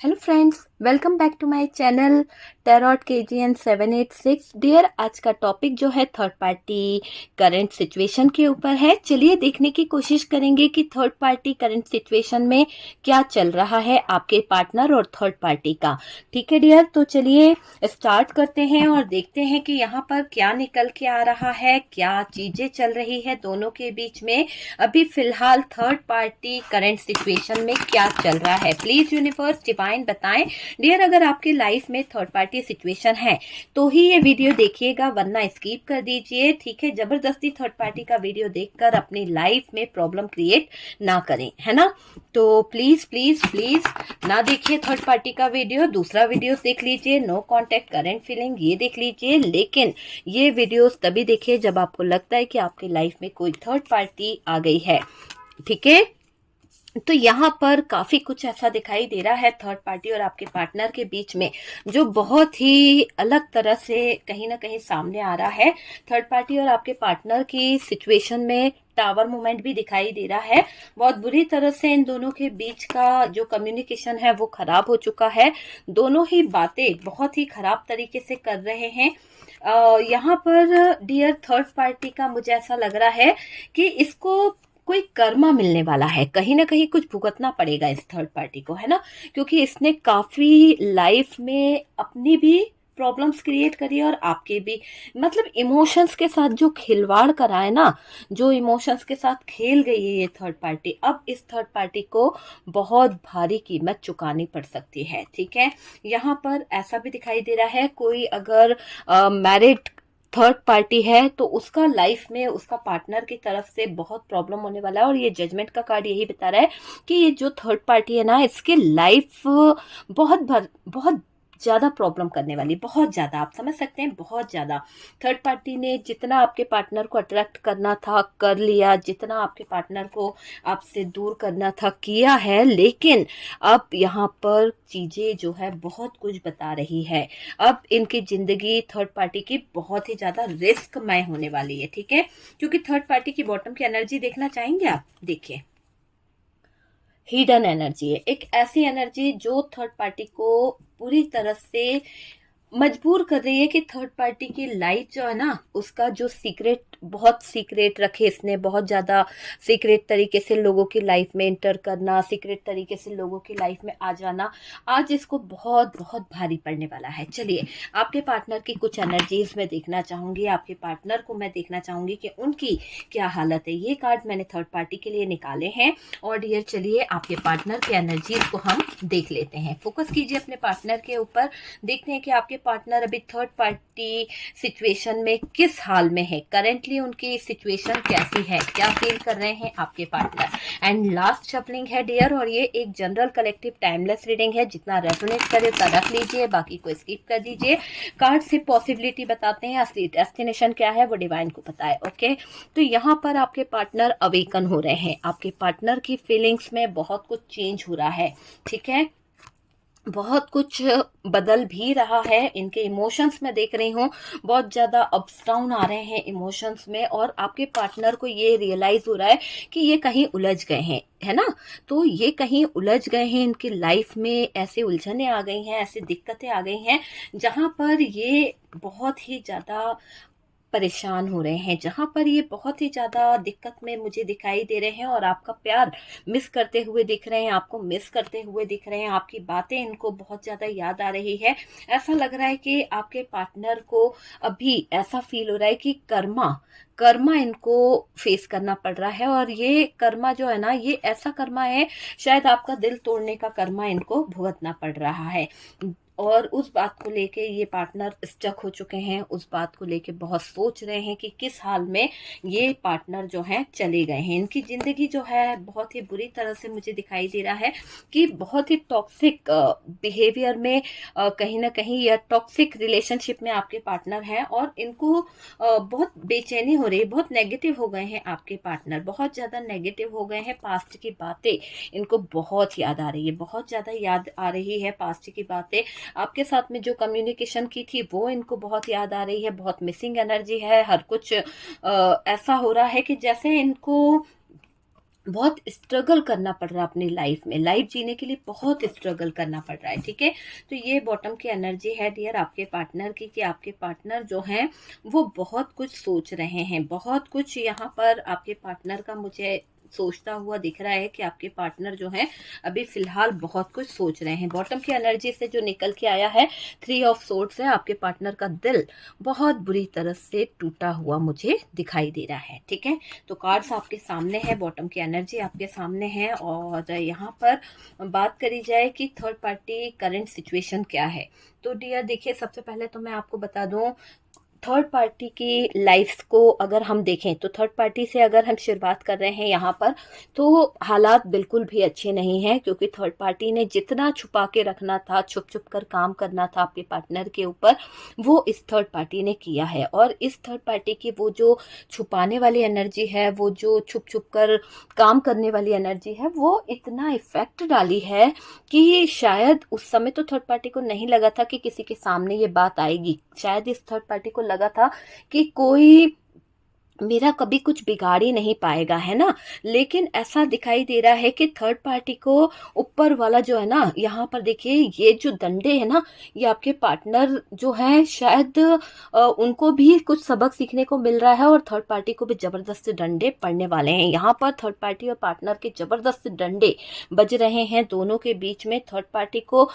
Hello friends, welcome back to my channel tarot KGN 786। Dear, आज का topic जो है थर्ड पार्टी करंट सिचुएशन के ऊपर है। चलिए देखने की कोशिश करेंगे कि थर्ड पार्टी करंट सिचुएशन में क्या चल रहा है आपके पार्टनर और थर्ड पार्टी का। ठीक है डियर, तो चलिए स्टार्ट करते हैं और देखते हैं कि यहाँ पर क्या निकल के आ रहा है, क्या चीजें चल रही है दोनों के बीच में। अभी फिलहाल थर्ड पार्टी करंट सिचुएशन में क्या चल रहा है, प्लीज यूनिवर्स डिवाइन बताएं। डियर, अगर आपके लाइफ में थर्ड पार्टी सिचुएशन है तो ही ये वीडियो देखिएगा, वरना स्किप कर दीजिए। ठीक है, जबरदस्ती थर्ड पार्टी का वीडियो देखकर अपनी लाइफ में प्रॉब्लम क्रिएट ना करें, है ना। तो प्लीज प्लीज प्लीज ना देखिए थर्ड पार्टी का वीडियो, दूसरा वीडियो देख लीजिए, नो कॉन्टेक्ट करंट फीलिंग ये देख लीजिए। लेकिन ये वीडियोस तभी देखिए जब आपको लगता है कि आपकी लाइफ में कोई थर्ड पार्टी आ गई है। ठीक है, तो यहाँ पर काफी कुछ ऐसा दिखाई दे रहा है थर्ड पार्टी और आपके पार्टनर के बीच में, जो बहुत ही अलग तरह से कहीं ना कहीं सामने आ रहा है। थर्ड पार्टी और आपके पार्टनर की सिचुएशन में टावर मूवमेंट भी दिखाई दे रहा है। बहुत बुरी तरह से इन दोनों के बीच का जो कम्युनिकेशन है वो खराब हो चुका है। दोनों ही बातें बहुत ही खराब तरीके से कर रहे हैं। यहाँ पर डियर थर्ड पार्टी का मुझे ऐसा लग रहा है कि इसको कोई कर्मा मिलने वाला है, कहीं ना कहीं कुछ भुगतना पड़ेगा इस थर्ड पार्टी को, है ना। क्योंकि इसने काफी लाइफ में अपनी भी प्रॉब्लम्स क्रिएट करी और आपके भी, मतलब इमोशंस के साथ जो खिलवाड़ करा है ना, जो इमोशंस के साथ खेल गई है ये थर्ड पार्टी, अब इस थर्ड पार्टी को बहुत भारी कीमत चुकानी पड़ सकती है। ठीक है, यहाँ पर ऐसा भी दिखाई दे रहा है कोई अगर मैरिड थर्ड पार्टी है तो उसका लाइफ में उसका पार्टनर की तरफ से बहुत प्रॉब्लम होने वाला है। और ये जजमेंट का कार्ड यही बता रहा है कि ये जो थर्ड पार्टी है ना, इसकी लाइफ बहुत ज्यादा प्रॉब्लम करने वाली, बहुत ज्यादा, आप समझ सकते हैं, बहुत ज्यादा। थर्ड पार्टी ने जितना आपके पार्टनर को अट्रैक्ट करना था कर लिया, जितना आपके पार्टनर को आपसे दूर करना था किया है, लेकिन अब यहाँ पर चीजें जो है बहुत कुछ बता रही है। अब इनकी जिंदगी थर्ड पार्टी की बहुत ही ज्यादा रिस्कमय होने वाली है। ठीक है, क्योंकि थर्ड पार्टी की बॉटम की एनर्जी देखना चाहेंगे आप, देखिए हिडन एनर्जी है, एक ऐसी एनर्जी जो थर्ड पार्टी को पूरी तरह से मजबूर कर रही है कि थर्ड पार्टी की लाइफ जो है ना, उसका जो सीक्रेट, बहुत सीक्रेट रखे इसने, बहुत ज्यादा सीक्रेट तरीके से लोगों की लाइफ में इंटर करना, सीक्रेट तरीके से लोगों की लाइफ में आ जाना, आज इसको बहुत बहुत भारी पड़ने वाला है। चलिए आपके पार्टनर की कुछ एनर्जीज में देखना चाहूंगी, आपके पार्टनर को मैं देखना चाहूंगी कि उनकी क्या हालत है। ये कार्ड मैंने थर्ड पार्टी के लिए निकाले हैं। और डियर चलिए आपके पार्टनर की एनर्जीज को हम देख लेते हैं। फोकस कीजिए अपने पार्टनर के ऊपर, देखते हैं कि आपके पार्टनर अभी थर्ड पार्टी सिचुएशन में किस हाल में है, करेंटली उनकी सिचुएशन कैसी है, क्या फील कर रहे हैं आपके पार्टनर। एंड लास्ट शफलिंग है डियर, और ये एक जनरल कलेक्टिव टाइमलेस रीडिंग है, जितना रेजोनेट करे उतना रख लीजिए, बाकी को स्किप कर दीजिए। कार्ड से पॉसिबिलिटी बताते हैं, असली डेस्टिनेशन क्या है वो डिवाइन को पता है। ओके, तो यहाँ पर आपके पार्टनर अवेकन हो रहे हैं, आपके पार्टनर की फीलिंग्स में बहुत कुछ चेंज हो रहा है। ठीक है, बहुत कुछ बदल भी रहा है। इनके इमोशंस में देख रही हूँ बहुत ज्यादा अप्स डाउन आ रहे हैं इमोशंस में, और आपके पार्टनर को ये रियलाइज हो रहा है कि ये कहीं उलझ गए हैं, है ना। तो ये कहीं उलझ गए हैं, इनकी लाइफ में ऐसे उलझने आ गई हैं, ऐसी दिक्कतें आ गई हैं जहां पर ये बहुत ही ज्यादा परेशान हो रहे हैं, जहां पर ये बहुत ही ज्यादा दिक्कत में मुझे दिखाई दे रहे हैं, और आपका प्यार मिस करते हुए दिख रहे हैं, आपको मिस करते हुए दिख रहे हैं, आपकी बातें इनको बहुत ज्यादा याद आ रही है। ऐसा लग रहा है कि आपके पार्टनर को अभी ऐसा फील हो रहा है कि कर्मा कर्मा इनको फेस करना पड़ रहा है। और ये कर्मा जो है ना, ये ऐसा कर्मा है, शायद आपका दिल तोड़ने का कर्मा इनको भुगतना पड़ रहा है। और उस बात को लेके ये पार्टनर स्टक हो चुके हैं, उस बात को लेके बहुत सोच रहे हैं कि किस हाल में ये पार्टनर जो है चले गए हैं। इनकी जिंदगी जो है बहुत ही बुरी तरह से मुझे दिखाई दे रहा है कि बहुत ही टॉक्सिक बिहेवियर में, कहीं ना कहीं या टॉक्सिक रिलेशनशिप में आपके पार्टनर है, और इनको बहुत बेचैनी हो रही है, बहुत नेगेटिव हो गए हैं आपके पार्टनर, बहुत ज्यादा नेगेटिव हो गए हैं। पास्ट की बातें इनको बहुत याद आ रही है, बहुत ज्यादा याद आ रही है पास्ट की बातें। आपके साथ में जो कम्युनिकेशन की थी वो इनको बहुत याद आ रही है, बहुत मिसिंग एनर्जी है, हर कुछ ऐसा हो रहा है कि जैसे इनको बहुत स्ट्रगल करना पड़ रहा है अपनी लाइफ में, लाइफ जीने के लिए बहुत स्ट्रगल करना पड़ रहा है, ठीक है। तो ये बॉटम की एनर्जी है डियर आपके पार्टनर की, कि आपके पार्टनर जो हैं वो बहुत कुछ सोच रहे हैं, बहुत कुछ यहाँ पर आपके पार्टनर का मुझे सोचता हुआ दिख रहा है कि आपके पार्टनर जो हैं अभी फिलहाल बहुत कुछ सोच रहे हैं। बॉटम की एनर्जी से जो निकल के आया है 3 ऑफ सोर्ड्स है, आपके पार्टनर का दिल बहुत बुरी तरह से टूटा हुआ मुझे दिखाई दे रहा है, ठीक है। तो कार्ड्स आपके सामने है, बॉटम की एनर्जी आपके सामने है, और यहाँ पर बात करी जाए कि थर्ड पार्टी करंट सिचुएशन क्या है। तो डियर देखिए, सबसे पहले तो मैं आपको बता दूं, थर्ड पार्टी की लाइफ को अगर हम देखें तो थर्ड पार्टी से अगर हम शुरुआत कर रहे हैं यहाँ पर, तो हालात बिल्कुल भी अच्छे नहीं हैं, क्योंकि थर्ड पार्टी ने जितना छुपा के रखना था, छुप छुप कर काम करना था आपके पार्टनर के ऊपर, वो इस थर्ड पार्टी ने किया है। और इस थर्ड पार्टी की वो जो छुपाने वाली एनर्जी है, वो जो छुप छुप कर काम करने वाली एनर्जी है, वो इतना इफेक्ट डाली है कि शायद उस समय तो थर्ड पार्टी को नहीं लगा था कि किसी के सामने ये बात आएगी। शायद इस थर्ड पार्टी को लगा था कि कोई मेरा कभी कुछ बिगाड़ ही नहीं पाएगा, है ना। लेकिन ऐसा दिखाई दे रहा है कि थर्ड पार्टी को ऊपर वाला जो है ना, यहाँ पर देखिए ये जो डंडे है ना, ये आपके पार्टनर जो है शायद उनको भी कुछ सबक सीखने को मिल रहा है, और थर्ड पार्टी को भी जबरदस्त डंडे पड़ने वाले हैं। यहाँ पर थर्ड पार्टी और पार्टनर के जबरदस्त डंडे बज रहे हैं दोनों के बीच में। थर्ड पार्टी को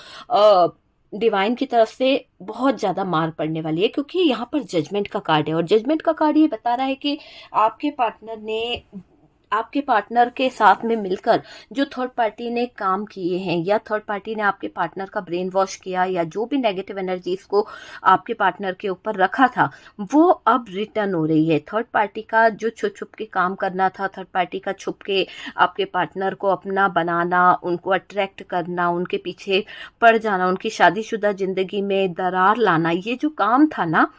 डिवाइन की तरफ से बहुत ज्यादा मार पड़ने वाली है, क्योंकि यहाँ पर जजमेंट का कार्ड है, और जजमेंट का कार्ड ये बता रहा है कि आपके पार्टनर ने आपके पार्टनर के साथ में मिलकर जो थर्ड पार्टी ने काम किए हैं, या थर्ड पार्टी ने आपके पार्टनर का ब्रेन वॉश किया, या जो भी नेगेटिव एनर्जीज को आपके पार्टनर के ऊपर रखा था, वो अब रिटर्न हो रही है। थर्ड पार्टी का जो छुप छुप के काम करना था, थर्ड पार्टी का छुप के आपके पार्टनर को अपना बनाना, उनको अट्रैक्ट करना, उनके पीछे पड़ जाना, उनकी शादीशुदा जिंदगी में दरार लाना, ये जो काम था ना,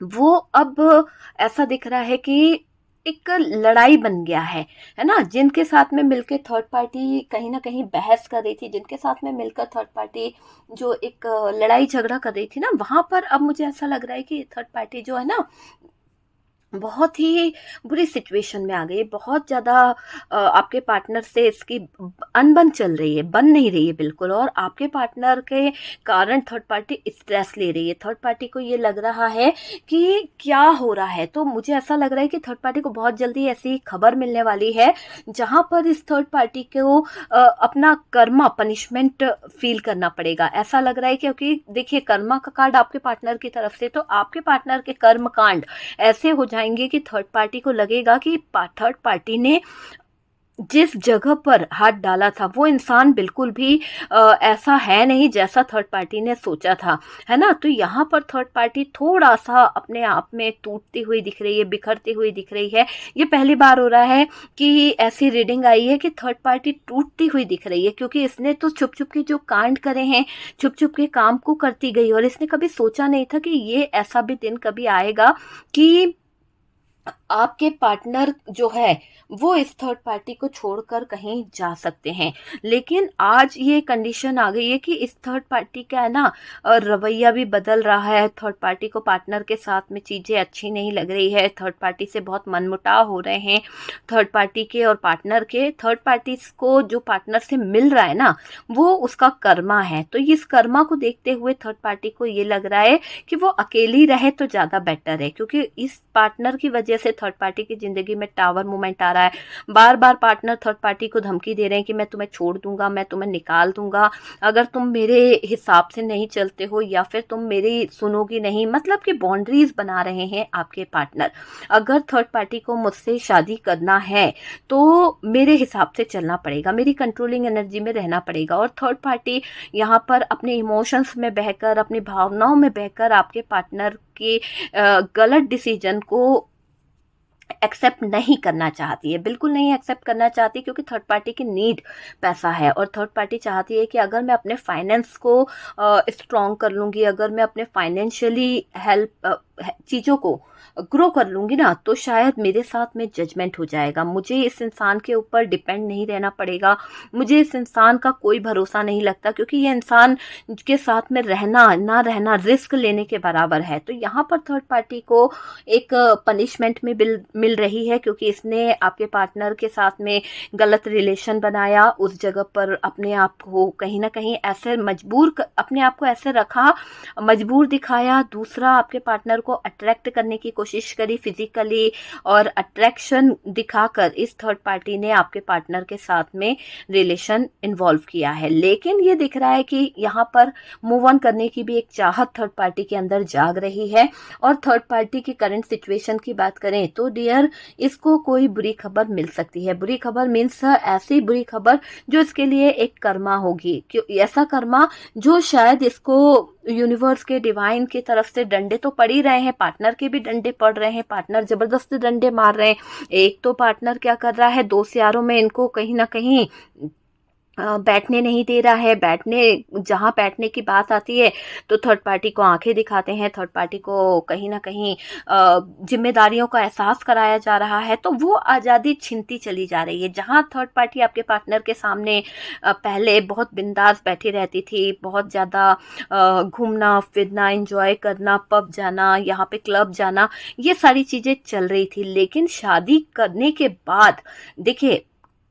वो अब ऐसा दिख रहा है कि एक लड़ाई बन गया है ना। जिनके साथ में मिलकर थर्ड पार्टी कहीं ना कहीं बहस कर रही थी, जिनके साथ में मिलकर थर्ड पार्टी जो एक लड़ाई झगड़ा कर रही थी ना, वहां पर अब मुझे ऐसा लग रहा है कि थर्ड पार्टी जो है ना, बहुत ही बुरी सिचुएशन में आ गई, बहुत ज़्यादा आपके पार्टनर से इसकी अनबन चल रही है, बन नहीं रही है बिल्कुल। और आपके पार्टनर के कारण थर्ड पार्टी स्ट्रेस ले रही है। थर्ड पार्टी को ये लग रहा है कि क्या हो रहा है। तो मुझे ऐसा लग रहा है कि थर्ड पार्टी को बहुत जल्दी ऐसी खबर मिलने वाली है जहां पर इस थर्ड पार्टी को अपना कर्मा पनिशमेंट फील करना पड़ेगा, ऐसा लग रहा है। क्योंकि देखिए, कर्मा का कार्ड आपके पार्टनर की तरफ से, तो आपके पार्टनर के कर्म कांड ऐसे हो जाएंगे कि थर्ड पार्टी को लगेगा कि थर्ड पार्टी ने जिस जगह पर हाथ डाला था वो इंसान बिल्कुल भी ऐसा है नहीं जैसा थर्ड पार्टी ने सोचा था, है ना। तो यहाँ पर थर्ड पार्टी थोड़ा सा अपने आप में टूटती हुई दिख रही है, बिखरती हुई दिख रही है। ये पहली बार हो रहा है कि ऐसी रीडिंग आई है कि थर्ड पार्टी टूटती हुई दिख रही है, क्योंकि इसने तो छुप छुप के जो कांड करे हैं, छुप छुप के काम को करती गई, और इसने कभी सोचा नहीं था कि ये ऐसा भी दिन कभी आएगा कि आपके पार्टनर जो है वो इस थर्ड पार्टी को छोड़कर कहीं जा सकते हैं। लेकिन आज ये कंडीशन आ गई है कि इस थर्ड पार्टी का है ना रवैया भी बदल रहा है। थर्ड पार्टी को पार्टनर के साथ में चीजें अच्छी नहीं लग रही है, थर्ड पार्टी से बहुत मनमुटाव हो रहे हैं थर्ड पार्टी के और पार्टनर के। थर्ड पार्टी को जो पार्टनर से मिल रहा है ना, वो उसका कर्मा है। तो इस कर्मा को देखते हुए थर्ड पार्टी को ये लग रहा है कि वो अकेली रहे तो ज्यादा बेटर है, क्योंकि इस पार्टनर की वजह से थर्ड पार्टी की जिंदगी में टावर मूवमेंट आ रहा है। बार बार पार्टनर थर्ड पार्टी को धमकी दे रहे हैं कि मैं तुम्हें छोड़ दूंगा, मैं तुम्हें निकाल दूंगा अगर तुम मेरे हिसाब से नहीं चलते हो, या फिर तुम मेरी सुनोगी नहीं। मतलब कि बाउंड्रीज बना रहे हैं आपके पार्टनर। अगर थर्ड पार्टी को मुझसे शादी करना है तो मेरे हिसाब से चलना पड़ेगा, मेरी कंट्रोलिंग एनर्जी में रहना पड़ेगा। और थर्ड पार्टी यहाँ पर अपने इमोशंस में बहकर, अपनी भावनाओं में बहकर आपके पार्टनर के गलत डिसीजन को एक्सेप्ट नहीं करना चाहती है, बिल्कुल नहीं एक्सेप्ट करना चाहती, क्योंकि थर्ड पार्टी की नीड पैसा है। और थर्ड पार्टी चाहती है कि अगर मैं अपने फाइनेंस को स्ट्रॉन्ग कर लूंगी, अगर मैं अपने फाइनेंशियली हेल्प चीज़ों को ग्रो कर लूँगी ना, तो शायद मेरे साथ में जजमेंट हो जाएगा। मुझे इस इंसान के ऊपर डिपेंड नहीं रहना पड़ेगा, मुझे इस इंसान का कोई भरोसा नहीं लगता, क्योंकि ये इंसान के साथ में रहना ना रहना रिस्क लेने के बराबर है। तो यहाँ पर थर्ड पार्टी को एक पनिशमेंट में मिल रही है, क्योंकि इसने आपके पार्टनर के साथ में गलत रिलेशन बनाया, उस जगह पर अपने आप को कहीं ना कहीं ऐसे अपने आप को ऐसे रखा, मजबूर दिखाया। दूसरा, आपके पार्टनर को अट्रैक्ट करने की कोशिश करी फिजिकली, और अट्रैक्शन दिखाकर इस थर्ड पार्टी ने आपके पार्टनर के साथ में रिलेशन इन्वॉल्व किया है। लेकिन ये दिख रहा है कि यहाँ पर मूव ऑन करने की भी एक चाहत थर्ड पार्टी के अंदर जाग रही है। और थर्ड पार्टी की करंट सिचुएशन की बात करें तो डियर, इसको कोई बुरी खबर मिल सकती है। बुरी खबर मीन्स ऐसी बुरी खबर जो इसके लिए एक कर्मा होगी, ऐसा कर्मा जो शायद इसको यूनिवर्स के डिवाइन की तरफ से डंडे तो पड़ ही रहे हैं, पार्टनर के भी डंडे पड़ रहे हैं, पार्टनर जबरदस्ती डंडे मार रहे हैं। एक तो पार्टनर क्या कर रहा है, दोस्त यारों में इनको कहीं ना कहीं बैठने नहीं दे रहा है। जहां बैठने की बात आती है तो थर्ड पार्टी को आंखें दिखाते हैं, थर्ड पार्टी को कहीं ना कहीं जिम्मेदारियों का एहसास कराया जा रहा है। तो वो आज़ादी छीनती चली जा रही है। जहां थर्ड पार्टी आपके पार्टनर के सामने पहले बहुत बिंदास बैठी रहती थी, बहुत ज़्यादा घूमना फिरना, एंजॉय करना, पब जाना, यहाँ पे क्लब जाना, ये सारी चीज़ें चल रही थी। लेकिन शादी करने के बाद देखिए,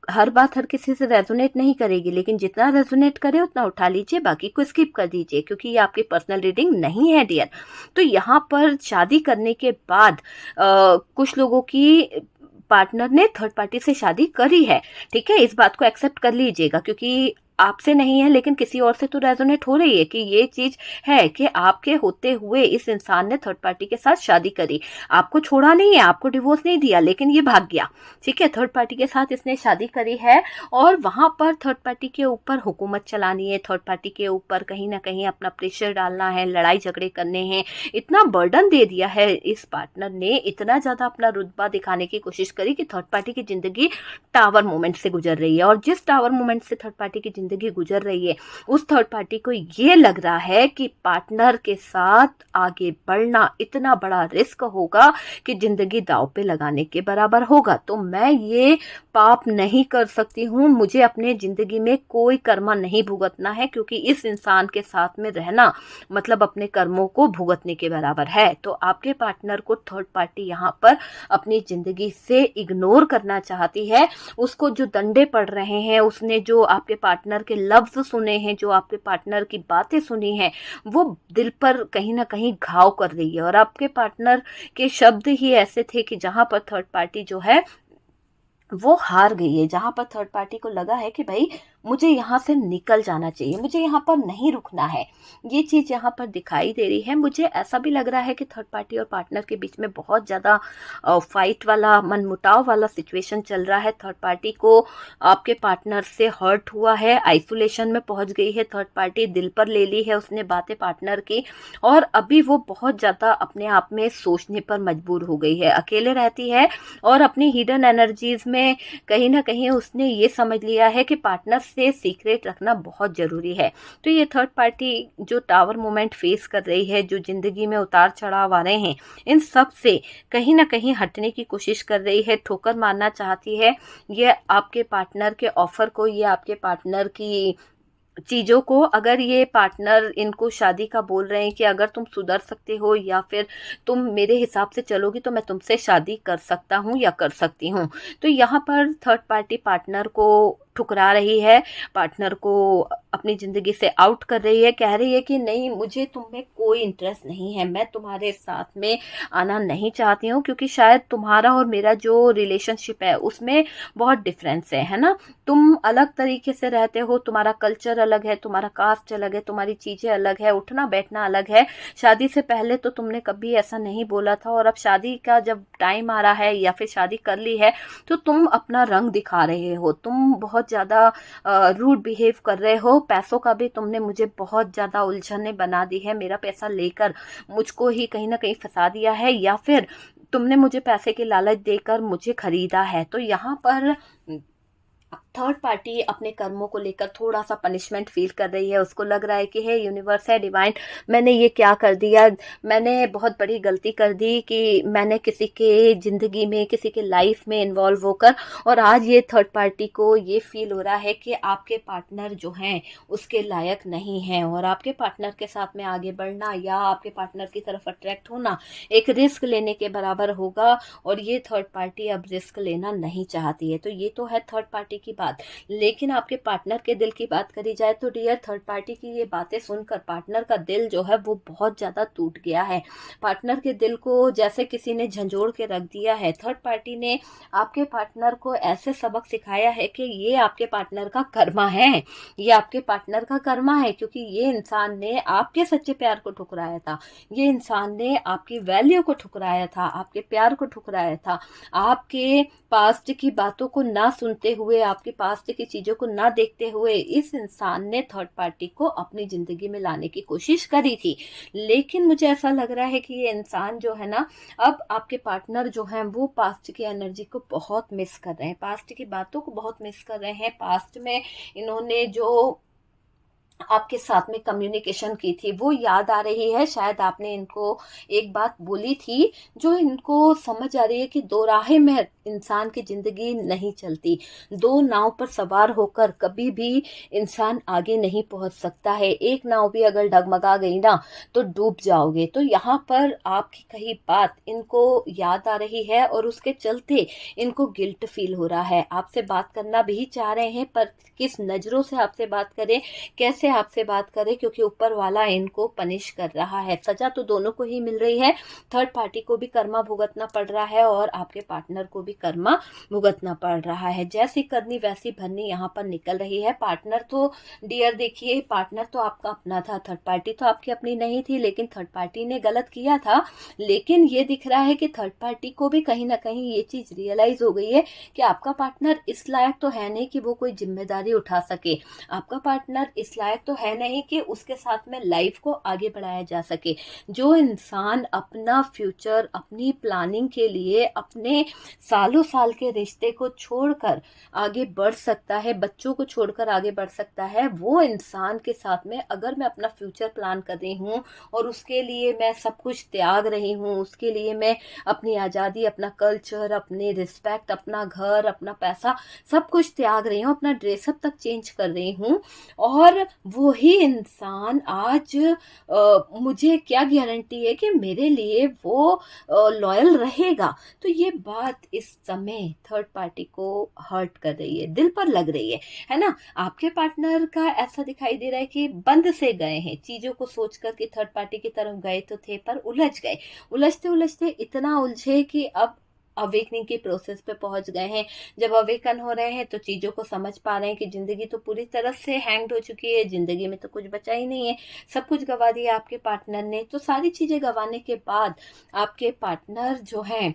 हर बात हर किसी से रेजोनेट नहीं करेगी, लेकिन जितना रेजोनेट करे उतना उठा लीजिए, बाकी को स्किप कर दीजिए, क्योंकि ये आपकी पर्सनल रीडिंग नहीं है डियर। तो यहाँ पर शादी करने के बाद कुछ लोगों की पार्टनर ने थर्ड पार्टी से शादी करी है, ठीक है, इस बात को एक्सेप्ट कर लीजिएगा, क्योंकि आपसे नहीं है लेकिन किसी और से तो रेजोनेट हो रही है कि ये चीज है कि आपके होते हुए इस इंसान ने थर्ड पार्टी के साथ शादी करी, आपको छोड़ा नहीं है, आपको डिवोर्स नहीं दिया, लेकिन ये भाग गया, ठीक है, थर्ड पार्टी के साथ इसने शादी करी है। और वहां पर थर्ड पार्टी के ऊपर हुकूमत चलानी है, थर्ड पार्टी के ऊपर कहीं ना कहीं अपना प्रेशर डालना है, लड़ाई झगड़े करने हैं, इतना बर्डन दे दिया है इस पार्टनर ने, इतना ज्यादा अपना रुतबा दिखाने की कोशिश करी कि थर्ड पार्टी की जिंदगी टावर मोमेंट से गुजर रही है। और जिस टावर मोमेंट से थर्ड पार्टी की जिंदगी गुजर रही है, उस थर्ड पार्टी को ये लग रहा है कि पार्टनर के साथ आगे बढ़ना इतना बड़ा रिस्क होगा कि जिंदगी दांव पे लगाने के बराबर होगा। तो मैं ये पाप नहीं कर सकती हूँ, मुझे अपने जिंदगी में कोई कर्मा नहीं भुगतना है, क्योंकि इस इंसान के साथ में रहना मतलब अपने कर्मों को भुगतने के बराबर है। तो आपके पार्टनर को थर्ड पार्टी यहाँ पर अपनी जिंदगी से इग्नोर करना चाहती है। उसको जो दंडे पड़ रहे हैं, उसने जो आपके पार्टनर के लफ्ज सुने हैं, जो आपके पार्टनर की बातें सुनी हैं, वो दिल पर कहीं ना कहीं घाव कर रही है। और आपके पार्टनर के शब्द ही ऐसे थे कि जहां पर थर्ड पार्टी जो है वो हार गई है, जहां पर थर्ड पार्टी को लगा है कि भाई मुझे यहाँ से निकल जाना चाहिए, मुझे यहाँ पर नहीं रुकना है, ये चीज यहाँ पर दिखाई दे रही है। मुझे ऐसा भी लग रहा है कि थर्ड पार्टी और पार्टनर के बीच में बहुत ज्यादा फाइट वाला, मनमुटाव वाला सिचुएशन चल रहा है। थर्ड पार्टी को आपके पार्टनर से हर्ट हुआ है, आइसोलेशन में पहुंच गई है थर्ड पार्टी, दिल पर ले ली है उसने बातें पार्टनर की, और अभी वो बहुत ज्यादा अपने आप में सोचने पर मजबूर हो गई है, अकेले रहती है और अपनी हिडन एनर्जीज में कहीं ना कहीं उसने ये समझ लिया है कि पार्टनर से सीक्रेट रखना बहुत जरूरी है। तो ये थर्ड पार्टी जो टावर मोमेंट फेस कर रही है, जो जिंदगी में उतार चढ़ाव आ रहे हैं, इन सब से कहीं ना कहीं हटने की कोशिश कर रही है, ठोकर मारना चाहती है। ये आपके पार्टनर के ऑफर को, ये आपके पार्टनर की चीजों को, अगर ये पार्टनर इनको शादी का बोल रहे हैं कि अगर तुम सुधर सकते हो या फिर तुम मेरे हिसाब से चलोगी तो मैं तुमसे शादी कर सकता हूँ या कर सकती हूँ, तो यहाँ पर थर्ड पार्टी पार्टनर को ठुकरा रही है, पार्टनर को अपनी जिंदगी से आउट कर रही है, कह रही है कि नहीं, मुझे तुम में कोई इंटरेस्ट नहीं है, मैं तुम्हारे साथ में आना नहीं चाहती हूँ, क्योंकि शायद तुम्हारा और मेरा जो रिलेशनशिप है उसमें बहुत डिफरेंस है ना, तुम अलग तरीके से रहते हो, तुम्हारा कल्चर अलग है, तुम्हारा कास्ट अलग है, तुम्हारी चीजें अलग है, उठना बैठना अलग है। शादी से पहले तो तुमने कभी ऐसा नहीं बोला था, और अब शादी का जब टाइम आ रहा है या फिर शादी कर ली है तो तुम अपना रंग दिखा रहे हो, तुम बहुत ज्यादा रूड बिहेव कर रहे हो, पैसों का भी तुमने मुझे बहुत ज्यादा उलझने बना दी है, मेरा पैसा लेकर मुझको ही कहीं ना कहीं फंसा दिया है, या फिर तुमने मुझे पैसे के लालच देकर मुझे खरीदा है। तो यहाँ पर थर्ड पार्टी अपने कर्मों को लेकर थोड़ा सा पनिशमेंट फील कर रही है। उसको लग रहा है कि हे यूनिवर्स है डिवाइन, मैंने ये क्या कर दिया, मैंने बहुत बड़ी गलती कर दी कि मैंने किसी के ज़िंदगी में, किसी के लाइफ में इन्वॉल्व होकर, और आज ये थर्ड पार्टी को ये फील हो रहा है कि आपके पार्टनर जो हैं उसके लायक नहीं हैं, और आपके पार्टनर के साथ में आगे बढ़ना या आपके पार्टनर की तरफ अट्रैक्ट होना एक रिस्क लेने के बराबर होगा, और ये थर्ड पार्टी अब रिस्क लेना नहीं चाहती है। तो ये तो है थर्ड पार्टी की बात। लेकिन आपके पार्टनर के दिल की बात करी जाए तो डियर, थर्ड पार्टी की ये बातें सुनकर पार्टनर का दिल जो है वो बहुत ज़्यादा टूट गया है। पार्टनर के दिल को जैसे किसी ने झंझोड़ के रख दिया है। थर्ड पार्टी ने आपके पार्टनर को ऐसे सबक सिखाया है कि ये आपके पार्टनर का कर्मा है, ये आपके पार्टनर का कर्मा है, क्योंकि ये इंसान ने आपके सच्चे प्यार को ठुकराया था, ये इंसान ने आपकी वैल्यू को ठुकराया था, आपके प्यार को ठुकराया था, आपके पास्ट की बातों को ना सुनते हुए, आपके पास्ट की चीज़ों को ना देखते हुए इस इंसान ने थर्ड पार्टी को अपनी ज़िंदगी में लाने की कोशिश करी थी। लेकिन मुझे ऐसा लग रहा है कि ये इंसान जो है ना, अब आपके पार्टनर जो हैं वो पास्ट की एनर्जी को बहुत मिस कर रहे हैं, पास्ट की बातों को बहुत मिस कर रहे हैं। पास्ट में इन्होंने जो आपके साथ में कम्युनिकेशन की थी वो याद आ रही है। शायद आपने इनको एक बात बोली थी जो इनको समझ आ रही है कि दो राहें में इंसान की ज़िंदगी नहीं चलती, दो नाव पर सवार होकर कभी भी इंसान आगे नहीं पहुंच सकता है। एक नाव भी अगर डगमगा गई ना तो डूब जाओगे। तो यहाँ पर आपकी कही बात इनको याद आ रही है और उसके चलते इनको गिल्ट फील हो रहा है। आपसे बात करना भी चाह रहे हैं पर किस नज़रों से आपसे बात करें, कैसे आपसे बात करें, क्योंकि ऊपर वाला इनको पनिश कर रहा है। सजा तो दोनों को ही मिल रही है, थर्ड पार्टी को भी कर्मा भुगतना पड़ रहा है और आपके पार्टनर को भी कर्मा भुगतना पड़ रहा है। जैसी करनी वैसी भरनी यहाँ पर निकल रही है। पार्टनर तो डियर देखिए, पार्टनर तो आपका अपना था, थर्ड पार्टी तो आपकी अपनी नहीं थी, लेकिन थर्ड पार्टी ने गलत किया था। लेकिन ये दिख रहा है कि थर्ड पार्टी को भी कहीं ना कहीं ये चीज़ रियलाइज हो गई है कि आपका पार्टनर इस लायक तो है नहीं कि वो कोई जिम्मेदारी उठा सके, आपका पार्टनर इस लायक तो है नहीं कि उसके साथ में लाइफ को आगे बढ़ाया जा सके। जो इंसान अपना फ्यूचर, अपनी प्लानिंग के लिए अपने सालों साल के रिश्ते को छोड़कर आगे बढ़ सकता है, बच्चों को छोड़कर आगे बढ़ सकता है, वो इंसान के साथ में अगर मैं अपना फ्यूचर प्लान कर रही हूँ और उसके लिए मैं सब कुछ त्याग रही हूँ, उसके लिए मैं अपनी आज़ादी, अपना कल्चर, अपनी रिस्पेक्ट, अपना घर, अपना पैसा सब कुछ त्याग रही हूँ, अपना ड्रेसअप तक चेंज कर रही हूँ, और वही इंसान आज मुझे क्या गारंटी है कि मेरे लिए वो लॉयल रहेगा। तो ये बात इस समय थर्ड पार्टी को हर्ट कर रही है, दिल पर लग रही है ना। आपके पार्टनर का ऐसा दिखाई दे रहा है कि बंद से गए हैं, चीज़ों को सोचकर कि थर्ड पार्टी की तरफ गए तो थे पर उलझ गए, उलझते उलझते इतना उलझे कि अब अवेकनिंग के प्रोसेस पे पहुंच गए हैं। जब अवेकन हो रहे हैं तो चीज़ों को समझ पा रहे हैं कि ज़िंदगी तो पूरी तरह से हैंग्ड हो चुकी है, ज़िंदगी में तो कुछ बचा ही नहीं है, सब कुछ गवा दिया आपके पार्टनर ने। तो सारी चीज़ें गंवाने के बाद आपके पार्टनर जो हैं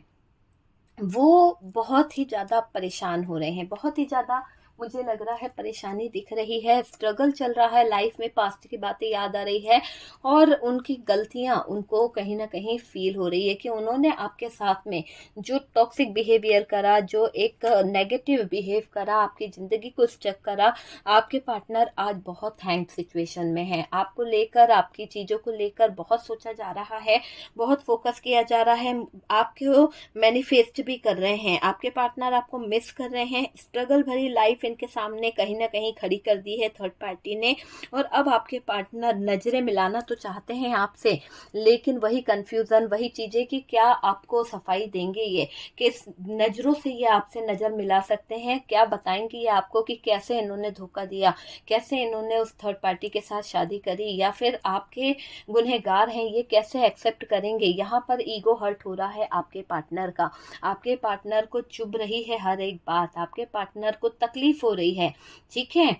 वो बहुत ही ज़्यादा परेशान हो रहे हैं, बहुत ही ज़्यादा मुझे लग रहा है परेशानी दिख रही है, स्ट्रगल चल रहा है लाइफ में, पास्ट की बातें याद आ रही है और उनकी गलतियां उनको कहीं ना कहीं फील हो रही है कि उन्होंने आपके साथ में जो टॉक्सिक बिहेवियर करा, जो एक नेगेटिव बिहेव करा, आपकी ज़िंदगी को स्टक करा। आपके पार्टनर आज बहुत हैंग सिचुएशन में है, आपको लेकर, आपकी चीज़ों को लेकर बहुत सोचा जा रहा है, बहुत फोकस किया जा रहा है, आपको मैनिफेस्ट भी कर रहे हैं, आपके पार्टनर आपको मिस कर रहे हैं। स्ट्रगल भरी लाइफ इनके सामने कहीं ना कहीं खड़ी कर दी है थर्ड पार्टी ने, और अब आपके पार्टनर नजरें मिलाना तो चाहते हैं आपसे, लेकिन वही कंफ्यूजन, वही चीजें कि क्या आपको सफाई देंगे, ये किस नजरों से ये आपसे नजर मिला सकते हैं, क्या बताएंगे ये आपको कि कैसे इन्होंने धोखा दिया, कैसे इन्होंने उस थर्ड पार्टी के साथ शादी करी, या फिर आपके गुनहगार हैं ये कैसे एक्सेप्ट करेंगे। यहाँ पर ईगो हर्ट हो रहा है आपके पार्टनर का, आपके पार्टनर को चुभ रही है हर एक बात, आपके पार्टनर को तकलीफ हो रही है, ठीक है।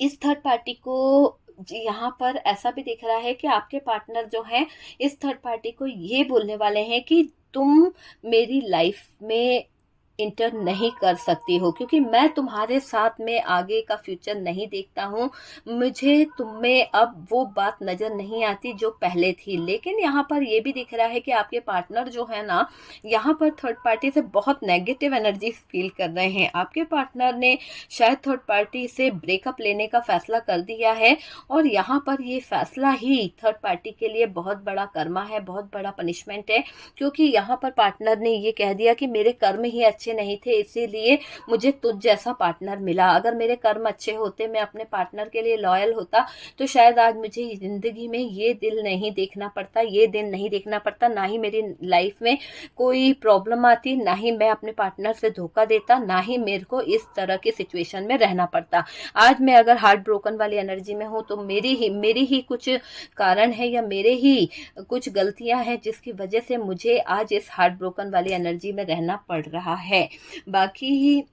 इस थर्ड पार्टी को यहाँ पर ऐसा भी दिख रहा है कि आपके पार्टनर जो हैं इस थर्ड पार्टी को ये बोलने वाले हैं कि तुम मेरी लाइफ में इंटर नहीं कर सकती हो, क्योंकि मैं तुम्हारे साथ में आगे का फ्यूचर नहीं देखता हूँ। मुझे तुम में अब वो बात नज़र नहीं आती जो पहले थी। लेकिन यहाँ पर ये भी दिख रहा है कि आपके पार्टनर जो है ना, यहाँ पर थर्ड पार्टी से बहुत नेगेटिव एनर्जी फील कर रहे हैं। आपके पार्टनर ने शायद थर्ड पार्टी से ब्रेकअप लेने का फैसला कर दिया है, और यहाँ पर ये फैसला ही थर्ड पार्टी के लिए बहुत बड़ा कर्मा है, बहुत बड़ा पनिशमेंट है। क्योंकि यहाँ पर पार्टनर ने ये कह दिया कि मेरे कर्म ही अच्छे नहीं थे, इसीलिए मुझे तुझ जैसा पार्टनर मिला। अगर मेरे कर्म अच्छे होते, मैं अपने पार्टनर के लिए लॉयल होता, तो शायद आज मुझे जिंदगी में ये दिल नहीं देखना पड़ता, ये दिन नहीं देखना पड़ता, ना ही मेरी लाइफ में कोई प्रॉब्लम आती, ना ही मैं अपने पार्टनर से धोखा देता, ना ही मेरे को इस तरह की सिचुएशन में रहना पड़ता। आज मैं अगर हार्ट ब्रोकन वाली एनर्जी में हूँ तो मेरी ही कुछ कारण है, या मेरे ही कुछ गलतियां हैं जिसकी वजह से मुझे आज इस हार्ट ब्रोकन वाली एनर्जी में रहना पड़ रहा है। बाकी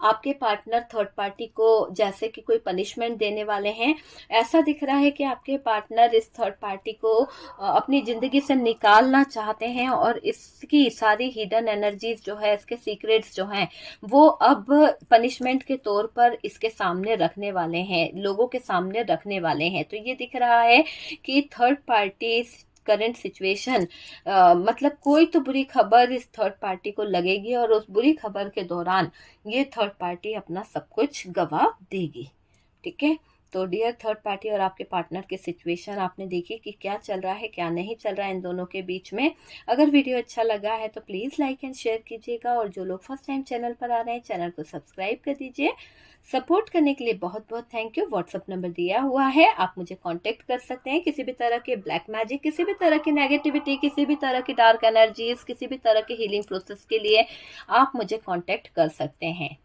आपके पार्टनर थर्ड पार्टी को जैसे कि कोई पनिशमेंट देने वाले हैं। ऐसा दिख रहा है कि आपके पार्टनर इस थर्ड पार्टी को अपनी जिंदगी से निकालना चाहते हैं, और इसकी सारी हिडन एनर्जीज जो है, इसके सीक्रेट्स जो हैं, वो अब पनिशमेंट के तौर पर इसके सामने रखने वाले हैं, लोगों के सामने रखने वाले हैं। तो ये दिख रहा है कि थर्ड पार्टी करंट सिचुएशन, मतलब कोई तो बुरी खबर इस थर्ड पार्टी को लगेगी, और उस बुरी खबर के दौरान ये थर्ड पार्टी अपना सब कुछ गवा देगी। ठीक है, तो डियर थर्ड पार्टी और आपके पार्टनर की सिचुएशन आपने देखी कि क्या चल रहा है, क्या नहीं चल रहा है इन दोनों के बीच में। अगर वीडियो अच्छा लगा है तो प्लीज़ लाइक एंड शेयर कीजिएगा, और जो लोग फर्स्ट टाइम चैनल पर आ रहे हैं, चैनल को सब्सक्राइब कर दीजिए। सपोर्ट करने के लिए बहुत बहुत थैंक यू। व्हाट्सअप नंबर दिया हुआ है, आप मुझे कांटेक्ट कर सकते हैं। किसी भी तरह के ब्लैक मैजिक, किसी भी तरह की नेगेटिविटी, किसी भी तरह की डार्क एनर्जीज, किसी भी तरह के हीलिंग प्रोसेस के लिए आप मुझे कांटेक्ट कर सकते हैं।